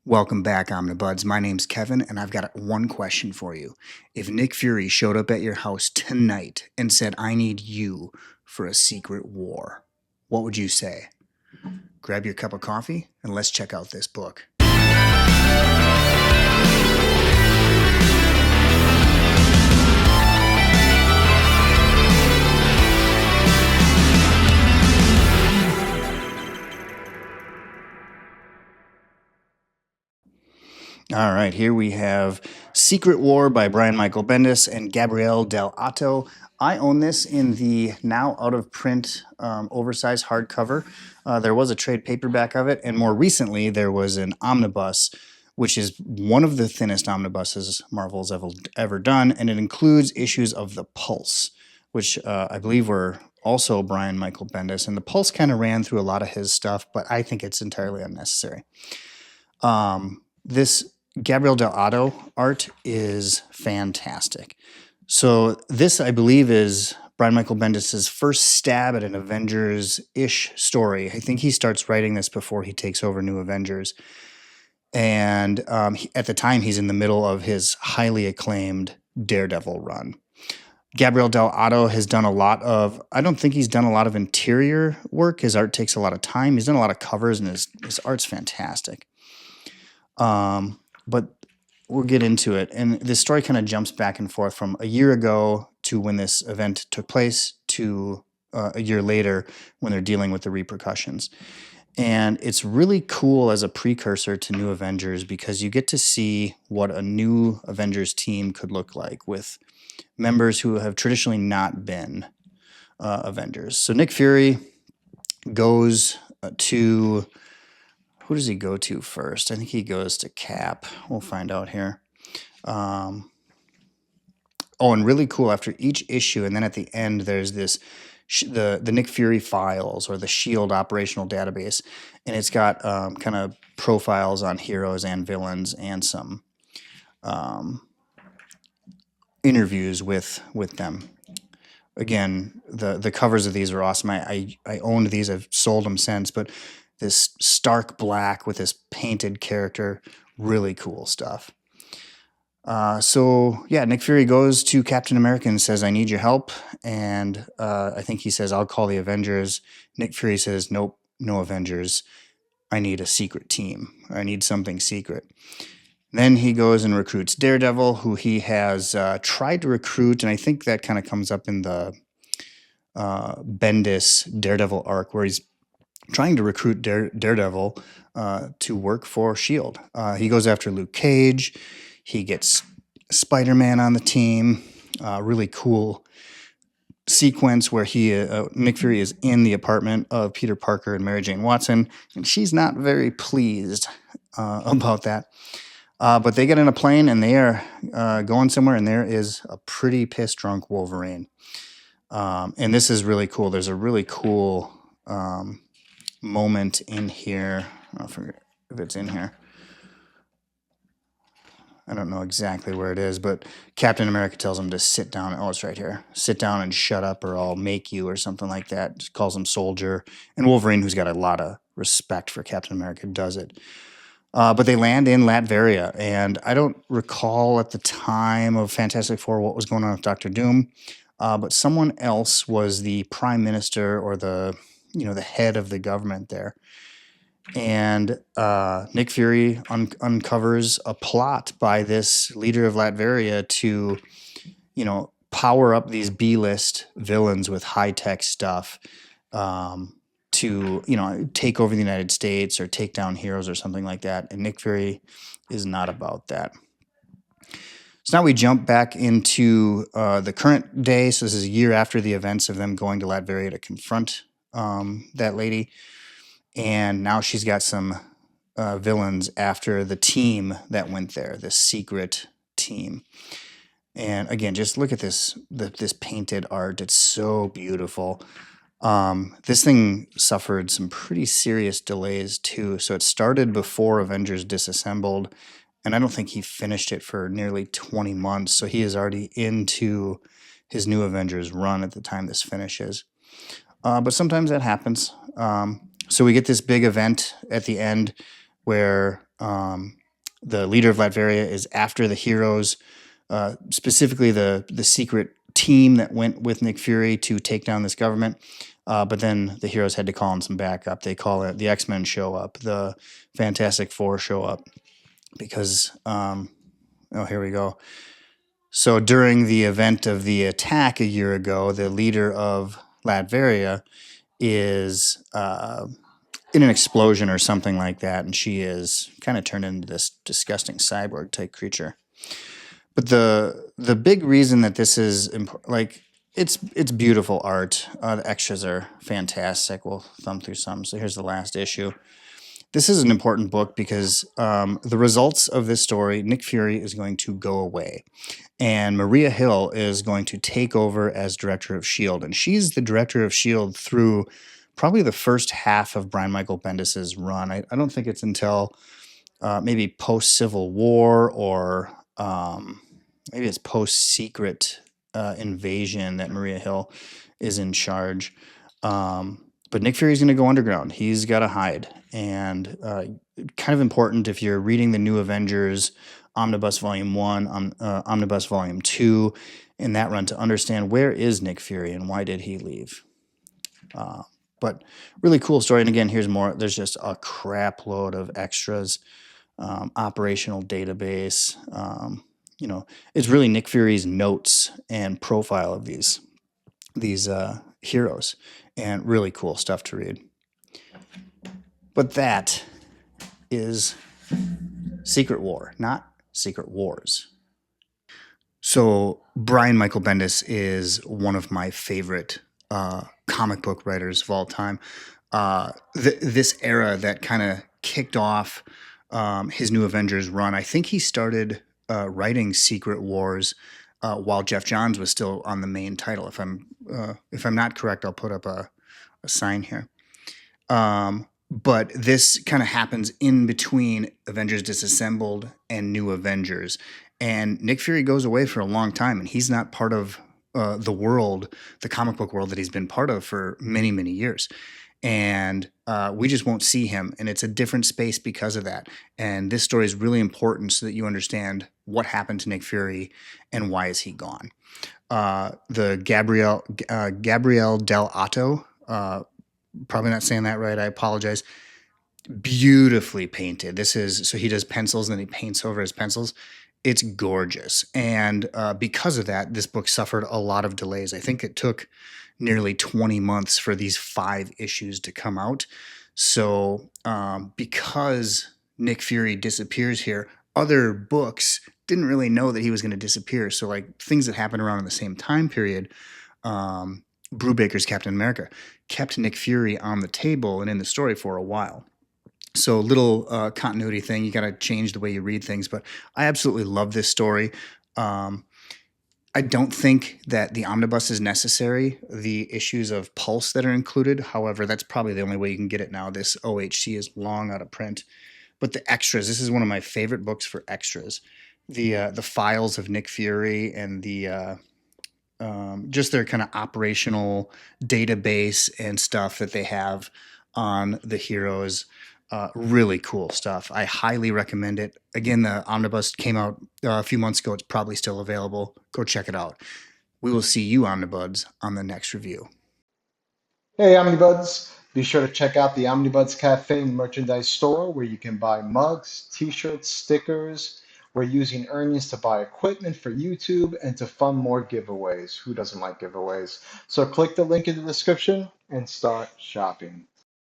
Welcome back, Omnibuds. My name's Kevin, and I've got one question for you. If Nick Fury showed up at your house tonight and said, I need you for a secret war, what would you say? Grab your cup of coffee and let's check out this book. All right, here we have Secret War by Brian Michael Bendis and Gabrielle Dell'Otto. I own this in the now out-of-print oversized hardcover. There was a trade paperback of it, and more recently there was an omnibus, which is one of the thinnest omnibuses Marvel's ever done, and it includes issues of The Pulse, which I believe were also Brian Michael Bendis, and The Pulse kind of ran through a lot of his stuff, but I think it's entirely unnecessary. This Gabrielle Dell'Otto art is fantastic. So this, I believe, is Brian Michael Bendis' first stab at an Avengers-ish story. I think he starts writing this before he takes over New Avengers. And at the time, he's in the middle of his highly acclaimed Daredevil run. Gabrielle Dell'Otto has done a lot of, I don't think he's done a lot of interior work. His art takes a lot of time. He's done a lot of covers, and his art's fantastic. But we'll get into it. And this story kind of jumps back and forth from a year ago to when this event took place to a year later when they're dealing with the repercussions. And it's really cool as a precursor to New Avengers because you get to see what a new Avengers team could look like with members who have traditionally not been Avengers. So Nick Fury goes to... Who does he go to first? I think he goes to Cap. We'll find out here. Oh, and really cool, after each issue, and then at the end, there's this, the Nick Fury files, or the SHIELD operational database, and it's got kind of profiles on heroes and villains and some interviews with them. Again, the covers of these are awesome. I owned these. I've sold them since, but this stark black with this painted character, really cool stuff. So yeah, Nick Fury goes to Captain America and says, I need your help. And I think he says, I'll call the Avengers. Nick Fury says, nope, no Avengers. I need a secret team. I need something secret. Then he goes and recruits Daredevil, who he has tried to recruit. And I think that kind of comes up in the Bendis Daredevil arc, where he's trying to recruit Daredevil to work for S.H.I.E.L.D. He goes after Luke Cage. He gets Spider-Man on the team. Really cool sequence where Nick Fury is in the apartment of Peter Parker and Mary Jane Watson, and she's not very pleased about that. But they get in a plane, and they are going somewhere, and there is a pretty pissed-drunk Wolverine. And this is really cool. There's a really cool... moment in here. I don't know if it's in here. I don't know exactly where it is, but Captain America tells him to sit down. Oh, it's right here. Sit down and shut up or I'll make you, or something like that. Just calls him soldier. And Wolverine, who's got a lot of respect for Captain America, does it. But they land in Latveria, and I don't recall at the time of Fantastic Four what was going on with Doctor Doom, but someone else was the prime minister or the head of the government there. And Nick Fury uncovers a plot by this leader of Latveria to, power up these B-list villains with high-tech stuff to, take over the United States or take down heroes or something like that. And Nick Fury is not about that. So now we jump back into the current day. So this is a year after the events of them going to Latveria to confront that lady, and now she's got some villains after the team that went there, this secret team. And again, just look at this painted art. It's so beautiful. This thing suffered some pretty serious delays too. So it started before Avengers Disassembled, and I don't think he finished it for nearly 20 months. So he is already into his New Avengers run at the time this finishes. But sometimes that happens. So we get this big event at the end where the leader of Latveria is after the heroes, specifically the secret team that went with Nick Fury to take down this government. But then the heroes had to call in some backup. They call it the X-Men show up, the Fantastic Four show up because oh, here we go. So during the event of the attack a year ago, the leader of Latveria is in an explosion or something like that, and she is kind of turned into this disgusting cyborg type creature. But the big reason that this is like it's beautiful art. The extras are fantastic. We'll thumb through some. So here's the last issue. This is an important book because the results of this story, Nick Fury is going to go away. And Maria Hill is going to take over as director of S.H.I.E.L.D. And she's the director of S.H.I.E.L.D. through probably the first half of Brian Michael Bendis' run. I don't think it's until maybe post-Civil War or maybe it's post-Secret Invasion that Maria Hill is in charge. But Nick Fury's going to go underground. He's got to hide. And kind of important if you're reading the New Avengers Omnibus Volume 1, Omnibus Volume 2, in that run to understand where is Nick Fury and why did he leave. But really cool story. And again, here's more. There's just a crap load of extras, operational database. It's really Nick Fury's notes and profile of these heroes, and really cool stuff to read. But that is Secret War, not Secret Wars. So Brian Michael Bendis is one of my favorite comic book writers of all time. This era that kind of kicked off his New Avengers run, I think he started writing Secret Wars while Jeff Johns was still on the main title. If I'm not correct, I'll put up a sign here. But this kind of happens in between Avengers Disassembled and New Avengers. And Nick Fury goes away for a long time, and he's not part of the comic book world that he's been part of for many, many years. And we just won't see him. And it's a different space because of that. And this story is really important so that you understand what happened to Nick Fury and why is he gone. The Gabrielle Dell'Otto, probably not saying that right, I apologize, beautifully painted. So he does pencils and then he paints over his pencils. It's gorgeous. And because of that, this book suffered a lot of delays. I think it took nearly 20 months for these 5 issues to come out. So because Nick Fury disappears here, other books didn't really know that he was going to disappear. So like things that happened around in the same time period, Brubaker's Captain America kept Nick Fury on the table and in the story for a while. So little continuity thing. You got to change the way you read things. But I absolutely love this story. I don't think that the omnibus is necessary. The issues of Pulse that are included, however, that's probably the only way you can get it now. This OHC is long out of print. But the extras, this is one of my favorite books for extras. The files of Nick Fury and the just their kind of operational database and stuff that they have on the heroes. Really cool stuff. I highly recommend it. Again, the omnibus came out a few months ago. It's probably still available. Go check it out. We will see you, Omnibuds, on the next review. Hey, Omnibuds! Be sure to check out the Omnibuds Cafe merchandise store where you can buy mugs, t-shirts, stickers. We're using earnings to buy equipment for YouTube and to fund more giveaways. Who doesn't like giveaways? So click the link in the description and start shopping.